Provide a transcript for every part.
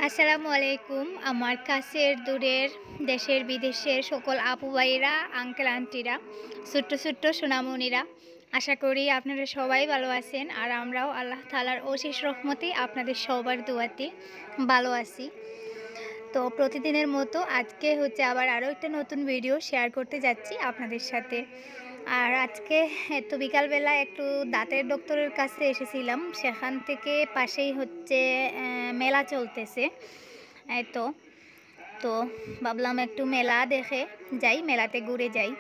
আসসালামু আলাইকুম। আমার কাছের দূরের দেশের বিদেশের সকল আপু ভাইয়েরা, আঙ্কেল আন্টিরা, ছোট্ট ছোট্ট সোনামণিরা, আশা করি আপনারা সবাই ভালো আছেন। আর আমরাও আল্লাহ তাআলার অশেষ রহমতে আপনাদের সবার দোয়াতে ভালো আছি। তো প্রতিদিনের মতো আজকে আবার আরও একটা নতুন ভিডিও শেয়ার করতে যাচ্ছি আপনাদের সাথে। আর আজকে বিকালবেলা একটু দাঁতের ডক্টরের কাছে এসেছিলাম। সেখান থেকে পাশেই মেলা চলতেছে। এই তো ভাবলাম একটু মেলা দেখে যাই, মেলাতে ঘুরে যাই।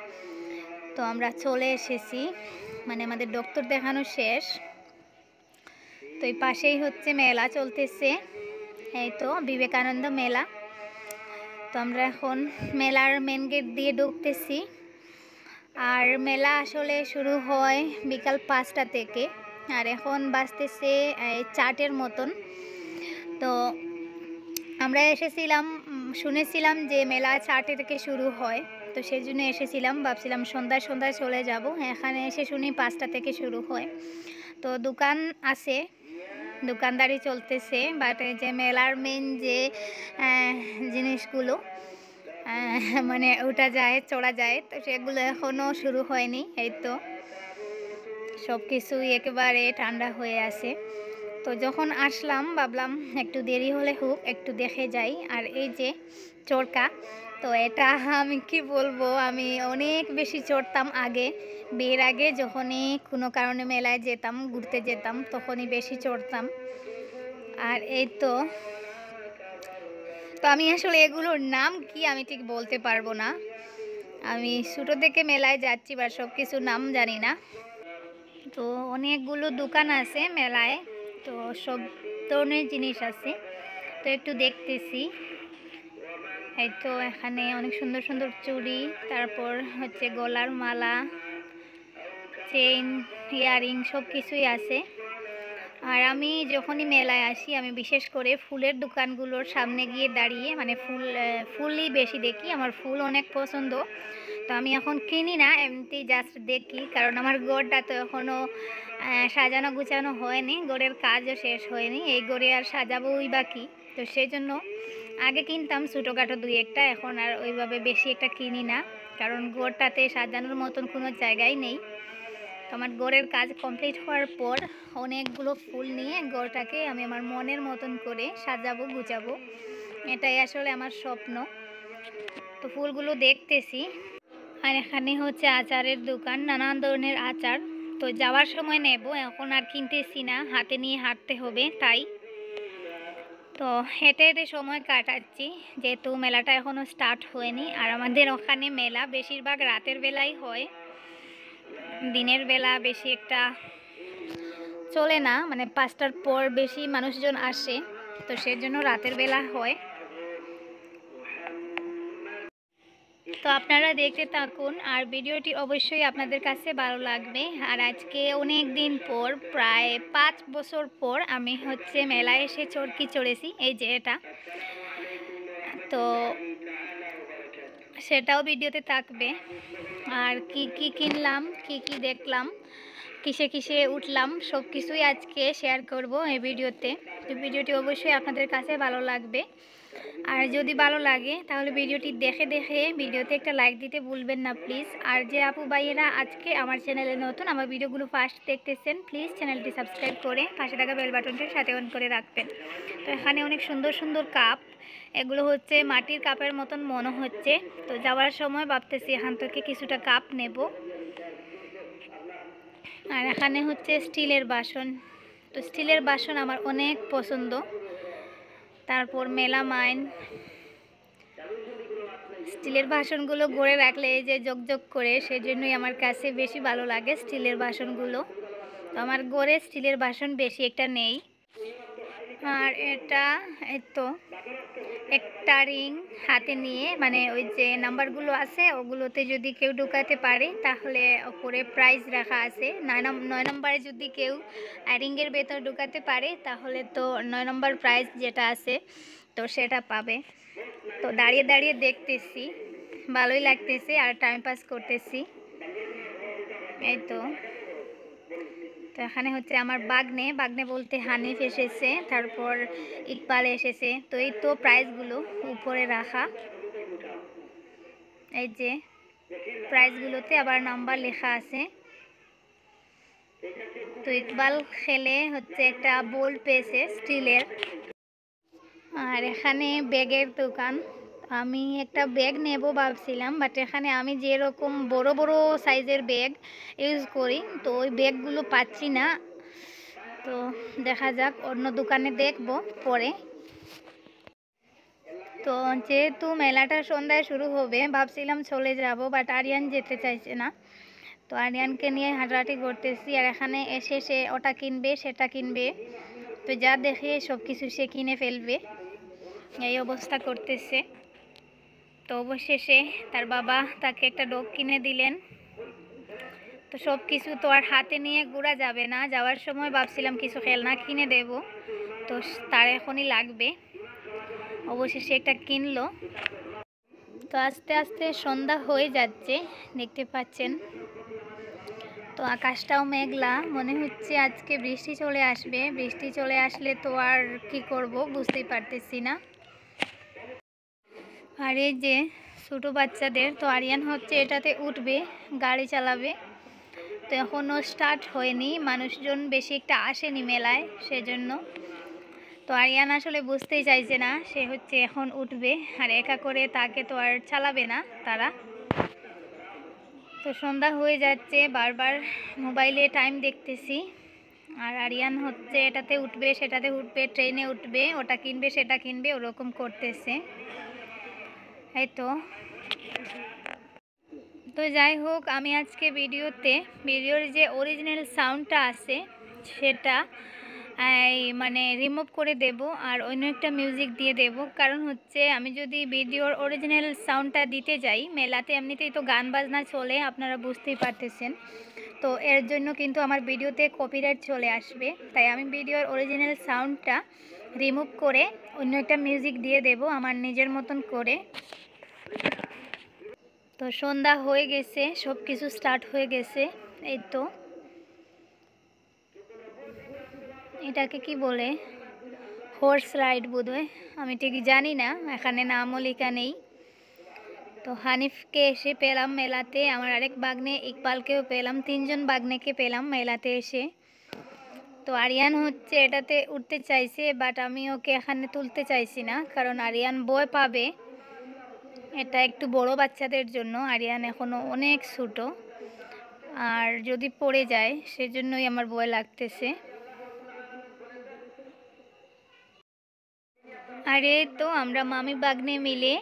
তো আমরা চলে এসেছি, মানে আমাদের ডক্টর দেখানো শেষ। তো এই পাশেই মেলা চলতেছে, এই তো বিবেকানন্দ মেলা। তো আমরা এখন মেলার মেন গেট দিয়ে ঢুকতেছি। আর মেলা আসলে শুরু হয় বিকাল 5টা থেকে, আর এখন বাজতেছে 4টের মতন। তো আমরা শুনেছিলাম যে মেলা 4টে থেকে শুরু হয়, তো সেই জন্য এসেছিলাম। ভাবছিলাম সন্ধ্যায় চলে যাব, এখানে এসে শুনি 5টা থেকে শুরু হয়। তো দোকান আছে, দোকানদারি চলতেছে, বাট এই যে মেলার মেন যে জিনিসগুলো মানে চড়া যায়, তো সেগুলো এখনও শুরু হয়নি। এই তো সব কিছুই একেবারে ঠান্ডা হয়ে আছে। তো যখন আসলাম ভাবলাম একটু দেরি হলে হোক, একটু দেখে যাই। আর এই যে চরকা, তো এটা আমি কি বলবো, আমি অনেক বেশি চড়তাম আগে, বিয়ের আগে যখনই কোনো কারণে মেলায় যেতাম, ঘুরতে যেতাম, তখনই বেশি চড়তাম। আর এই তো আমি আসলে এগুলোর নাম কি আমি ঠিক বলতে পারবো না। আমি ছোটো থেকে মেলায় যাচ্ছি, বা সব কিছুর নাম জানি না। তো অনেকগুলো দোকান আছে মেলায়, তো সব ধরনের জিনিস আছে। তো একটু দেখতেছি। এই তো এখানে অনেক সুন্দর সুন্দর চুড়ি, তারপর গলার মালা, চেইন, ইয়ারিং সব কিছুই আছে। আর আমি যখনই মেলায় আসি, আমি বিশেষ করে ফুলের দোকানগুলোর সামনে গিয়ে দাঁড়িয়ে, মানে ফুলই বেশি দেখি। আমার ফুল অনেক পছন্দ। তো আমি এখন কিনি না, এমনি জাস্ট দেখি, কারণ আমার ঘরটা তো এখনও সাজানো গুছানো হয়নি, ঘরের কাজও শেষ হয়নি, এই ঘরে আর সাজাবোই বাকি। তো সেই জন্য আগে কিনতাম ছোটোখাটো 2-1টা, এখন আর ওইভাবে বেশি একটা কিনি না, কারণ ঘরটাতে সাজানোর মতন কোনো জায়গাই নেই। তো আমার ঘরের কাজ কমপ্লিট হওয়ার পর অনেকগুলো ফুল নিয়ে ঘরটাকে আমি আমার মনের মতন করে সাজাবো, গুছাবো, এটাই আসলে আমার স্বপ্ন। তো ফুলগুলো দেখতেছি। আর এখানে আচারের দোকান, নানান ধরনের আচার। তো যাওয়ার সময় নেব, এখন আর কিনতেছি না, হাতে নিয়ে হাঁটতে হবে তাই। তো হেঁটে হেঁটে সময় কাটাচ্ছি, যেহেতু মেলাটা এখনও স্টার্ট হয়নি। আর আমাদের ওখানে মেলা বেশিরভাগ রাতের বেলাই হয়, দিনের বেলা বেশি একটা চলে না, মানে 5টার পর বেশি মানুষজন আসে, তো সেজন্য রাতের বেলা হয়। তো আপনারা দেখতে থাকুন, আর ভিডিওটি অবশ্যই আপনাদের কাছে ভালো লাগবে। আর আজকে অনেক দিন পর, প্রায় 5 বছর পর আমি মেলায় এসে চরকি চড়েছি, এই যে এটা। তো সেটাও ভিডিওতে থাকবে। আর কি কি কিনলাম, কি কি দেখলাম, কিসে কিসে উঠলাম, সব কিছুই আজকে শেয়ার করব এই ভিডিওতে। তো ভিডিওটি অবশ্যই আপনাদের কাছে ভালো লাগবে। আর যদি ভালো লাগে তাহলে ভিডিওটি দেখে ভিডিওতে একটা লাইক দিতে ভুলবেন না প্লিজ। আর যে আপু ভাইয়েরা আজকে আমার চ্যানেলে নতুন, আমার ভিডিওগুলো ফার্স্ট দেখতেছেন, প্লিজ চ্যানেলটি সাবস্ক্রাইব করে পাশে থাকা বেল বাটনটির সাথে অন করে রাখবেন। তো এখানে অনেক সুন্দর সুন্দর কাপ, এগুলো মাটির কাপের মতন মনে হচ্ছে। তো যাওয়ার সময় ভাবতেছি এখান থেকে কিছুটা কাপ নেব। আর এখানে স্টিলের বাসন। তো স্টিলের বাসন আমার অনেক পছন্দ। তারপর মেলামাইন, স্টিলের বাসনগুলো গড়ে রাখলে এই যে জকজক করে, সেজন্যই আমার কাছে বেশি ভালো লাগে স্টিলের বাসনগুলো। তো আমার গড়ে স্টিলের বাসন বেশি একটা নেই। আর এটা একটা রিং হাতে নিয়ে, মানে ওই যে নাম্বারগুলো আছে ওগুলোতে যদি কেউ ঢুকাতে পারে তাহলে ওপরে প্রাইজ রাখা আছে। 9 নম্বরে যদি কেউ রিংয়ের ভেতর ঢুকাতে পারে তাহলে তো 9 নম্বর প্রাইজ যেটা আছে তো সেটা পাবে। তো দাঁড়িয়ে দাঁড়িয়ে দেখতেছি, ভালোই লাগতেছে আর টাইম পাস করতেছি। এই তো তো এখানে হচ্ছে আমার বাগনে বাগনে বলতে হানিফ এসেছে, তারপর ইকবাল এসেছে। তো এই তো প্রাইজগুলো উপরে রাখা, এই যে প্রাইজগুলোতে আবার নাম্বার লেখা আছে। তো ইকবাল খেলে হচ্ছে একটা বোল পেয়েছে স্টিলের। আর এখানে ব্যাগের দোকান। আমি একটা ব্যাগ নেব ভাবছিলাম, বাট এখানে আমি যেরকম বড় বড় সাইজের ব্যাগ ইউজ করি তো ওই ব্যাগগুলো পাচ্ছি না। তো দেখা যাক, অন্য দোকানে দেখব পরে। তো যেহেতু মেলাটা সন্ধ্যায় শুরু হবে ভাবছিলাম চলে যাব, বাট আরিয়ান যেতে চাইছে না। তো আরিয়ানকে নিয়ে হাঁটাহাঁটি করতেছি, আর এখানে এসে সে ওটা কিনবে সেটা কিনবে, তো যা দেখে সব কিছু সে কিনে ফেলবে, এই অবস্থা করতেছে। তো অবশেষে তার বাবা তাকে একটা ডগ কিনে দিলেন। তো সব কিছু তো আর হাতে নিয়ে ঘোরা যাবে না, যাওয়ার সময় ভাবছিলাম কিছু খেলনা কিনে দেব, তো তার এখনই লাগবে। অবশেষে একটা কিনলো। তো আস্তে আস্তে সন্ধ্যা হয়ে যাচ্ছে, দেখতে পাচ্ছেন। তো আকাশটাও মেঘলা, মনে হচ্ছে আজকে বৃষ্টি চলে আসবে। বৃষ্টি চলে আসলে তো আর কি করব বুঝতেই পারতেছি না। আর এই যে ছোটো বাচ্চাদের, তো আরিয়ান হচ্ছে এটাতে উঠবে, গাড়ি চালাবে। তো এখনও স্টার্ট হয়নি, মানুষজন বেশি একটা আসেনি মেলায়, সেজন্য। তো আরিয়ান আসলে বুঝতেই চাইছে না, সে হচ্ছে এখন উঠবে, আর একা করে তাকে তো আর চালাবে না তারা। তো সন্ধ্যা হয়ে যাচ্ছে, বারবার মোবাইলে টাইম দেখতেছি। আর আরিয়ান হচ্ছে এটাতে উঠবে সেটাতে উঠবে, ট্রেনে উঠবে, ওটা কিনবে সেটা কিনবে, ওরকম করতেছে। এই তো যাই হোক, আমি আজকে ভিডিওর যে অরিজিনাল সাউন্ডটা আছে সেটা মানে রিমুভ করে দেব, আর অন্য একটা মিউজিক দিয়ে দেব। কারণ হচ্ছে আমি যদি ভিডিওর অরিজিনাল সাউন্ডটা দিতে যাই, মেলাতে এমনিতেই তো গান বাজনা চলে, আপনারা বুঝতেই পারতেছেন। তো এর জন্য কিন্তু আমার ভিডিওতে কপিরাইট চলে আসবে, তাই আমি ভিডিওর অরিজিনাল সাউন্ডটা রিমুভ করে অন্য একটা মিউজিক দিয়ে দেব আমার নিজের মতন করে। তো সন্ধ্যা হয়ে গেছে, সব কিছু স্টার্ট হয়ে গেছে। এই তো এটাকে কি বলে, হর্স রাইড বোধহয়, আমি ঠিক জানি না, এখানে নামও লেখা নেই। তো হানিফকে এসে পেলাম মেলাতে, আমার আরেক বাগনে ইকবালকেও পেলাম, 3 জন বাগনেকে পেলাম মেলাতে এসে। তো আরিয়ান হচ্ছে এটাতে উঠতে চাইছে, বাট আমি ওকে এখানে তুলতে চাইছি না, কারণ আরিয়ান ভয় পাবে। এটা একটু বড় বাচ্চাদের জন্য, আরিয়ান এখনও অনেক ছোট, আর যদি পড়ে যায় সেজন্যই আমার ভয় লাগতেছে। আর এই তো আমরা মামি বাগনে মিলে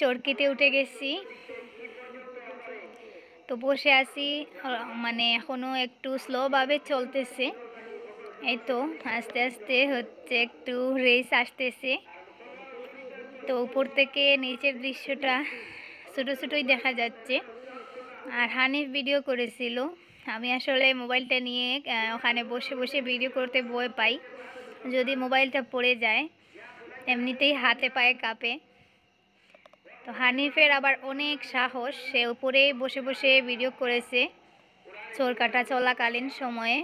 চরকিতে উঠে গেছি। তো বসে আছি, মানে এখনও একটু স্লোভাবে চলতেছে। এই তো আস্তে আস্তে হচ্ছে একটু রেস আসতেছে। তো উপর থেকে নিচের দৃশ্যটা ছোটো ছোটোই দেখা যাচ্ছে। আর হানিফ ভিডিও করেছিল, আমি আসলে মোবাইলটা নিয়ে ওখানে বসে বসে ভিডিও করতে ভয় পাই, যদি মোবাইলটা পড়ে যায়, এমনিতেই হাতে পায়ে কাঁপে। তো হানিফের আবার অনেক সাহস, সে উপরে বসে বসে ভিডিও করেছে চোরকাটা চলাকালীন সময়ে।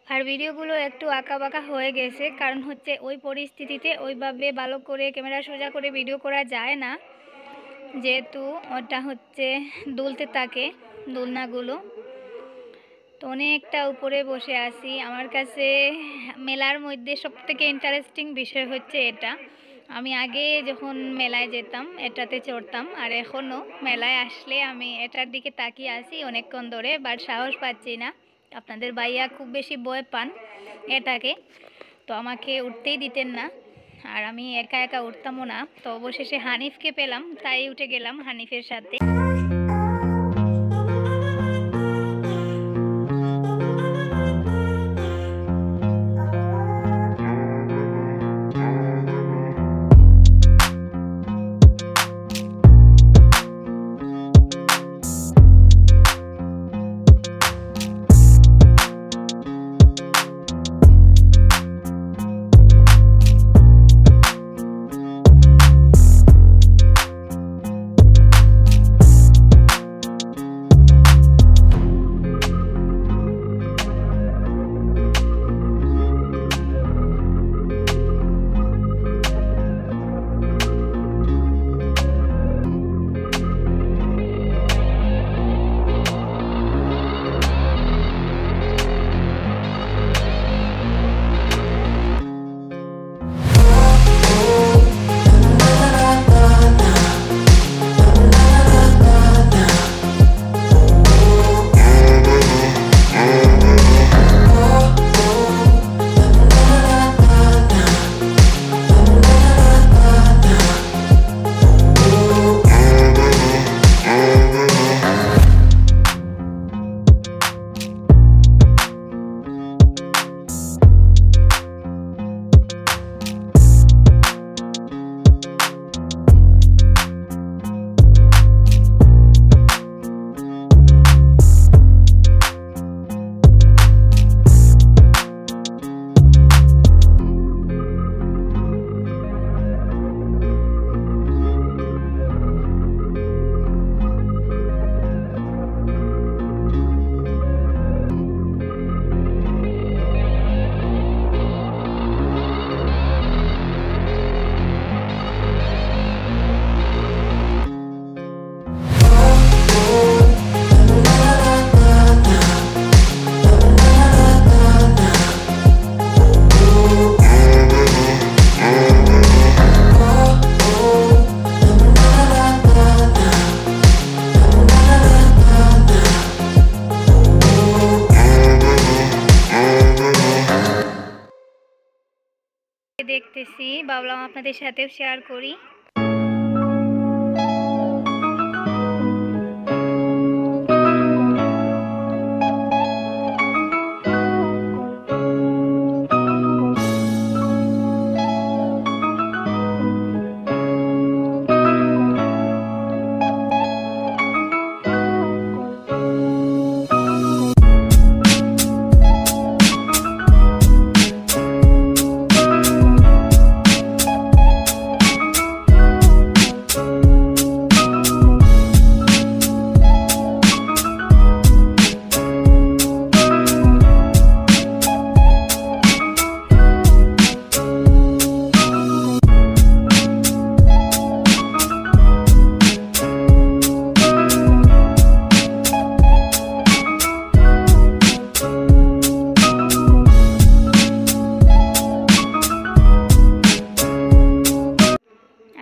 আর ভিডিওগুলো একটু আঁকা বাঁকা হয়ে গেছে, কারণ হচ্ছে ওই পরিস্থিতিতে ওইভাবে ভালো করে ক্যামেরা সোজা করে ভিডিও করা যায় না, যেহেতু ওটা হচ্ছে দুলতে থাকে দোলনাগুলো। তো অনেকটা উপরে বসে আছি। আমার কাছে মেলার মধ্যে সবথেকে ইন্টারেস্টিং বিষয় হচ্ছে এটা। আমি আগে যখন মেলায় যেতাম এটাতে চড়তাম, আর এখনও মেলায় আসলে আমি এটার দিকে তাকিয়ে আছি অনেকক্ষণ ধরে, বাট সাহস পাচ্ছি না। আপনাদের ভাইয়া খুব বেশি ভয় পান এটাকে, তো আমাকে উঠতেই দিতেন না, আর আমি একা একা উঠতামও না। তো অবশেষে হানিফকে পেলাম, তাই উঠে গেলাম হানিফের সাথে। দেখতেছি, ভাবলাম আপনাদের সাথেও শেয়ার করি।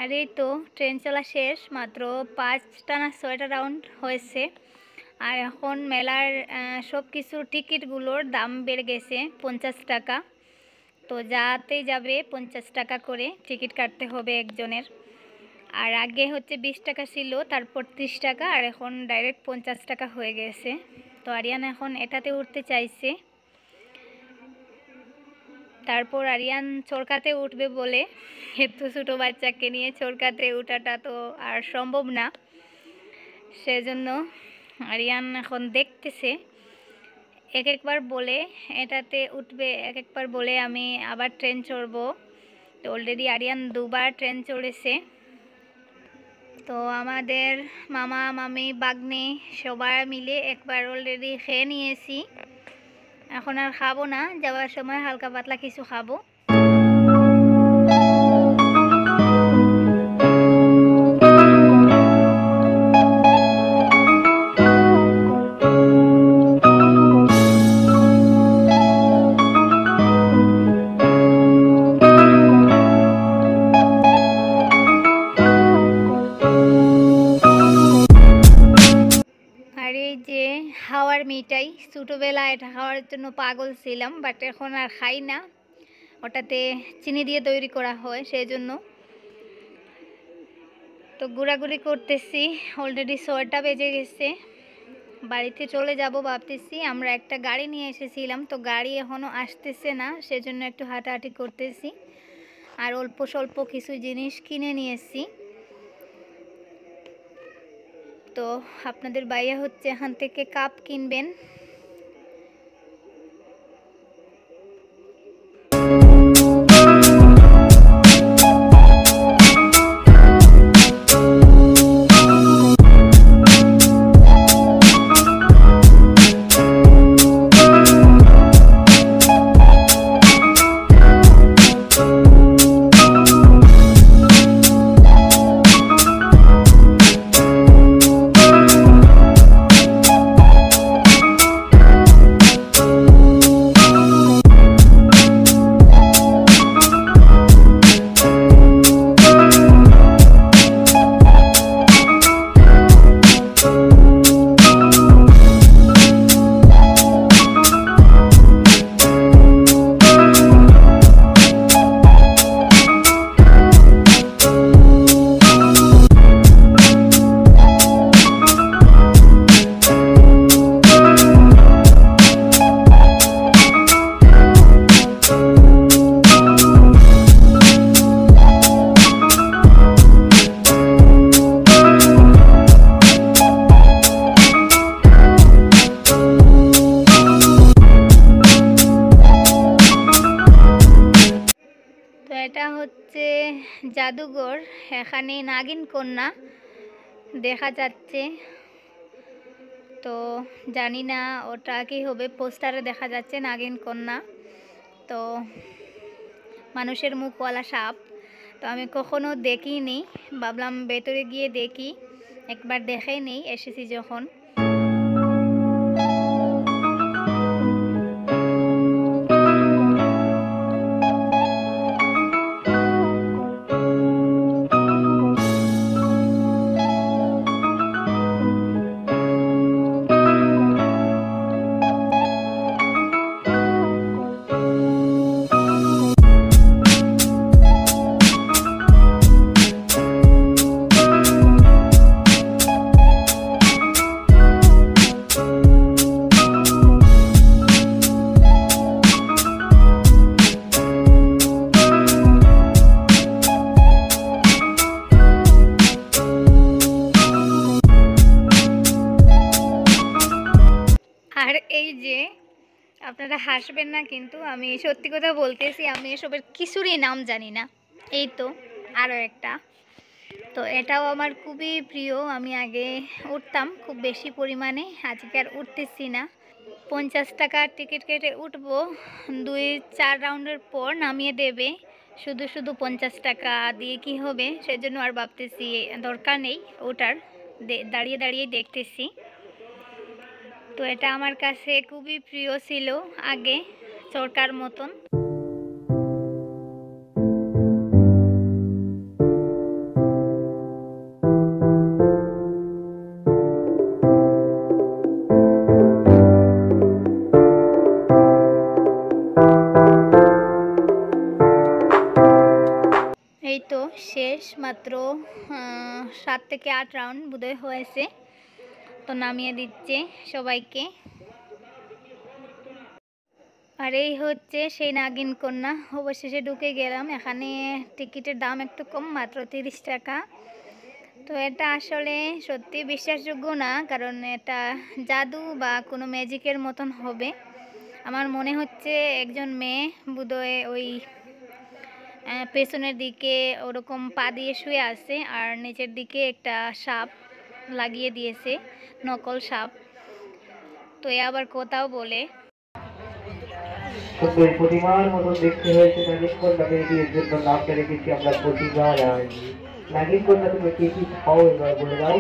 আর এই তো ট্রেন চলা শেষ, মাত্র 5টা না 6টা রাউন্ড হয়েছে। আর এখন মেলার সব কিছুর টিকিটগুলোর দাম বেড়ে গেছে 50 টাকা। তো যাতেই যাবে 50 টাকা করে টিকিট কাটতে হবে একজনের। আর আগে হচ্ছে 20 টাকা ছিল, তারপর 30 টাকা, আর এখন ডাইরেক্ট 50 টাকা হয়ে গেছে। তো আরিয়ান এখন এটাতে উঠতে চাইছে। তারপর আরিয়ান চরকাতে উঠবে বলে, এত ছোটো বাচ্চাকে নিয়ে চরকাতে ওঠাটা তো আর সম্ভব না। সেজন্য আরিয়ান এখন দেখতেছে, এক একবার বলে এটাতে উঠবে, এক একবার বলে আমি আবার ট্রেন চড়বো। তো অলরেডি আরিয়ান 2বার ট্রেন চড়েছে। তো আমাদের মামা মামি বাগ্নে সবাই মিলে একবার অলরেডি খেয়ে নিয়েছি। এখন আর খাবো না, যাওয়ার সময় হালকা পাতলা কিছু খাবো। আর এই যে হাওয়ার মিঠাই, ছোটোবেলায় এটা খাওয়ার জন্য পাগল ছিলাম, বাট এখন আর খাই না। ওটাতে চিনি দিয়ে তৈরি করা হয়, সেই জন্য। তো ঘোরাঘুরি করতেছি, অলরেডি 6টা বেজে গেছে। বাড়িতে চলে যাব ভাবতেছি। আমরা একটা গাড়ি নিয়ে এসেছিলাম, তো গাড়ি এখনও আসতেছে না, সেজন্য একটু হাঁটাহাঁটি করতেছি। আর অল্প স্বল্প কিছু জিনিস কিনে নিয়েছি। তো আপনাদের ভাইয়া হচ্ছে এখান থেকে কাপ কিনবেন। এটা হচ্ছে জাদুঘর, এখানে নাগিন কন্যা দেখা যাচ্ছে। তো জানি না ওটা কি হবে, পোস্টারে দেখা যাচ্ছে নাগিন কন্যা। তো মানুষের মুখওয়ালা সাপ, তো আমি কখনো দেখিনি, ভাবলাম ভেতরে গিয়ে দেখি, একবার দেখে নেই এসেছি যখন। আপনারা হাসবেন না, কিন্তু আমি সত্যি কথা বলতেছি, আমি এসবের কিছুরই নাম জানি না। এই তো আরও একটা, তো এটাও আমার খুবই প্রিয়। আমি আগে উঠতাম খুব বেশি পরিমাণে, আজকে আর উঠতেছি না। 50 টাকার টিকিট কেটে উঠবো, 2-4 রাউন্ডের পর নামিয়ে দেবে। শুধু শুধু 50 টাকা দিয়ে কি হবে, সেজন্য আর ভাবতেছি দরকার নেই ওটার, দাঁড়িয়ে দাঁড়িয়ে দেখতেছি। তো এটা আমার কাছে খুবই প্রিয় ছিল আগে, চরকার মতন। এই তো শেষ মাত্র 7 থেকে 8 রাউন্ড বোধহয় হয়েছে, তো নামিয়ে দিচ্ছে সবাইকে। আর এই হচ্ছে সেই নাগিন কন্যা, অবশেষে ঢুকে গেলাম। এখানে টিকিটের দাম একটু কম, মাত্র 30 টাকা। তো এটা আসলে সত্যি বিশ্বাসযোগ্য না, কারণ এটা জাদু বা কোনো ম্যাজিকের মতন হবে। আমার মনে হচ্ছে একজন মেয়ে বোধহয় ওই পেছনের দিকে ওরকম পা দিয়ে শুয়ে আছে, আর নিচের দিকে একটা সাপ লাগিয়ে দিয়েছে, নকল সাপ। তো এ আবার কোথাও বলে সুন্দর প্রতিমার মতো দেখতে হয়েছে নাগিন কন্যা মেয়েটির জন্য নামটা রেখেছি আমরা প্রতিমা রায়। নাগিন কন্যা তুমি কি কি খাও এবার বলে দাও।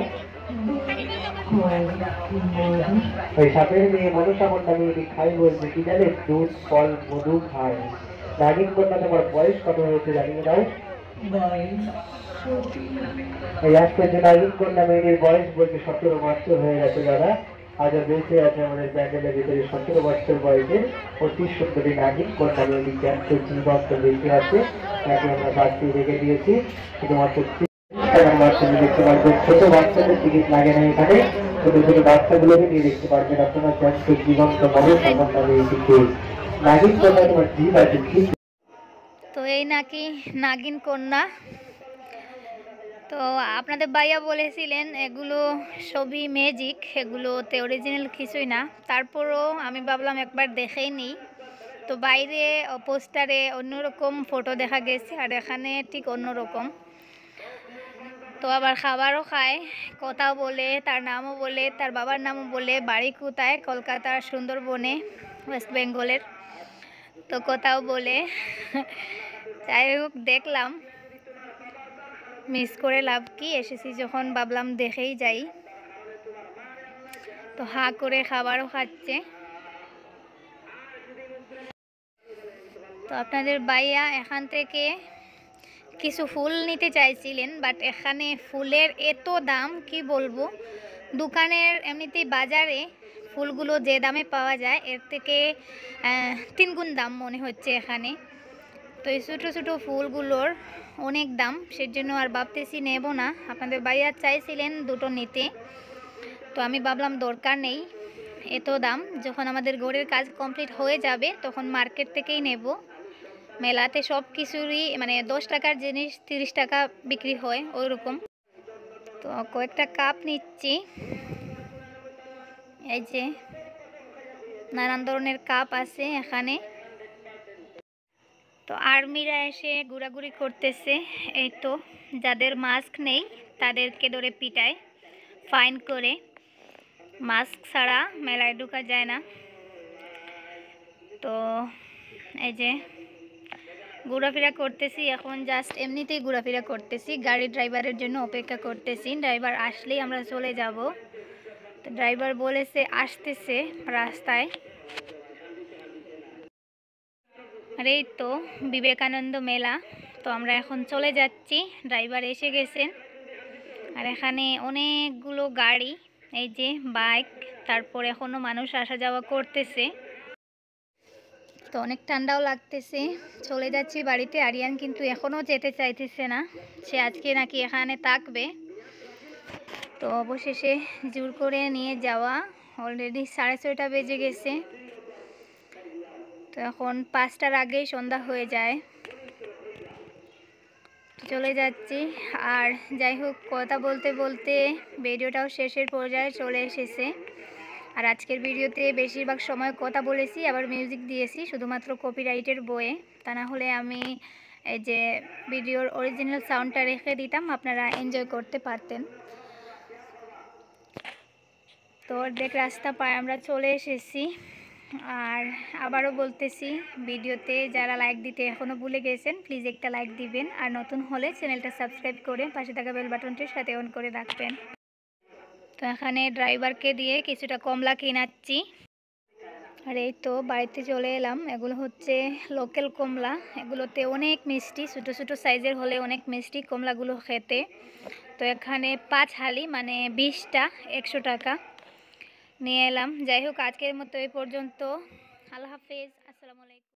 ওই সাপের মেয়ে মনসা কন্যা মেয়েটি খাই বলছে কি জানে, দুধ ফল মধু খায়। নাগিন কন্যা তোমার বয়স কত হয়েছে জানিয়ে দাও। এই আজকের নাগিন কন্যা মেয়েটির বয়স বলছে 17 বছর হয়ে গেছে দাদা। আজ বেঁচে আছে আমাদের প্যান্ডেলের ভিতরে 17 বছর বয়সের অতি সুন্দরী নাগিন কন্যা মেয়েটিকে আজকে জীবন্ত বেঁচে আছে, তাকে আমরা বাঁচিয়ে রেখে দিয়েছি শুধুমাত্র দেখতে পারবেন। ছোট বাচ্চাদের টিকিট লাগে না এখানে, ছোট ছোট বাচ্চাগুলোকে নিয়ে দেখতে পারবেন আপনারা জ্যান্ত জীবন্ত মনসা কন্যা মেয়েটিকে। নাগিন কন্যা তোমার জীব আছে ঠিক। তো এই নাকি নাগিন কন্যা। তো আপনাদের ভাইয়া বলেছিলেন এগুলো সবই ম্যাজিক, এগুলোতে অরিজিনাল কিছুই না। তারপরও আমি ভাবলাম একবার দেখেই নিই। তো বাইরে পোস্টারে অন্যরকম ফটো দেখা গেছে, আর এখানে ঠিক অন্যরকম। তো আবার খাবারও খায়, কথাও বলে, তার নামও বলে, তার বাবার নামও বলে, বাড়ি কোথায়, কলকাতার সুন্দরবনে, ওয়েস্ট বেঙ্গলের। তো কথাও বলে। যাই হোক, দেখলাম, মিস করে লাভ কি, এসেছি যখন ভাবলাম দেখেই যাই। তো হা করে খাবারও খাচ্ছে। তো আপনাদের ভাইয়া এখান থেকে কিছু ফুল নিতে চাইছিলেন, বাট এখানে ফুলের এত দাম কি বলবো। দোকানের এমনিতেই বাজারে ফুলগুলো যে দামে পাওয়া যায় এর থেকে 3 গুণ দাম মনে হচ্ছে এখানে। তো এই ছোটো ছোটো ফুলগুলোর অনেক দাম, সেজন্য আর ভাবতেছি নেব না। আপনাদের ভাইয়া চাইছিলেন দুটো নিতে, তো আমি ভাবলাম দরকার নেই এত দাম, যখন আমাদের ঘরের কাজ কমপ্লিট হয়ে যাবে তখন মার্কেট থেকেই নেব। মেলাতে সব কিছুরই মানে 10 টাকার জিনিস 30 টাকা বিক্রি হয় ওই রকম। তো কয়েকটা কাপ নিচ্ছি, এই যে নানান ধরনের কাপ আছে এখানে। তো আর্মিরা এসে ঘোরাঘুরি করতেছে, এই তো যাদের মাস্ক নেই তাদেরকে ধরে পিটায় ফাইন করে, মাস্ক ছাড়া মেলায় ঢোকা যায় না। তো এই যে ঘোরাফেরা করতেছি এখন, জাস্ট এমনিতেই ঘোরাফেরা করতেছি, গাড়ি ড্রাইভারের জন্য অপেক্ষা করতেছি। ড্রাইভার আসলেই আমরা চলে যাব। তো ড্রাইভার বলেছে আসতেছে রাস্তায়। আর এই তো বিবেকানন্দ মেলা, তো আমরা এখন চলে যাচ্ছি, ড্রাইভার এসে গেছেন। আর এখানে অনেকগুলো গাড়ি, এই যে বাইক, তারপর এখনও মানুষ আসা যাওয়া করতেছে। তো অনেক ঠান্ডাও লাগতেছে, চলে যাচ্ছি বাড়িতে। আরিয়ান কিন্তু এখনও যেতে চাইতেছে না, সে আজকে নাকি এখানে থাকবে। তো অবশেষে জোর করে নিয়ে যাওয়া, অলরেডি 6:30 বেজে গেছে। তো এখন 5টার আগেই সন্ধ্যা হয়ে যায়। চলে যাচ্ছি। আর যাই হোক, কথা বলতে বলতে ভিডিওটাও শেষের পর্যায়ে চলে এসেছে। আর আজকের ভিডিওতে বেশিরভাগ সময় কথা বলেছি, আবার মিউজিক দিয়েছি শুধুমাত্র কপিরাইটের বয়ে। তা না হলে আমি এই যে ভিডিওর অরিজিনাল সাউন্ডটা রেখে দিতাম, আপনারা এনজয় করতে পারতেন। তো অর্ধেক রাস্তা পায়ে আমরা চলে এসেছি। আর আবারও বলতেছি, ভিডিওতে যারা লাইক দিতে এখনও ভুলে গেছেন প্লিজ একটা লাইক দিবেন, আর নতুন হলে চ্যানেলটা সাবস্ক্রাইব করে পাশে থাকা বেল বাটনটির সাথে অন করে রাখবেন। তো এখানে ড্রাইভারকে দিয়ে কিছুটা কমলা কিনাচ্ছি। আর এই তো বাড়িতে চলে এলাম। এগুলো হচ্ছে লোকাল কমলা, এগুলোতে অনেক মিষ্টি, ছোটো ছোটো সাইজের হলে অনেক মিষ্টি কমলাগুলো খেতে। তো এখানে 5 হালি মানে 20টা 100 টাকা নিয়ে এলাম। যাই হোক, আজকের মতো এই পর্যন্ত। আল্লাহ হাফেজ, আসসালামু আলাইকুম।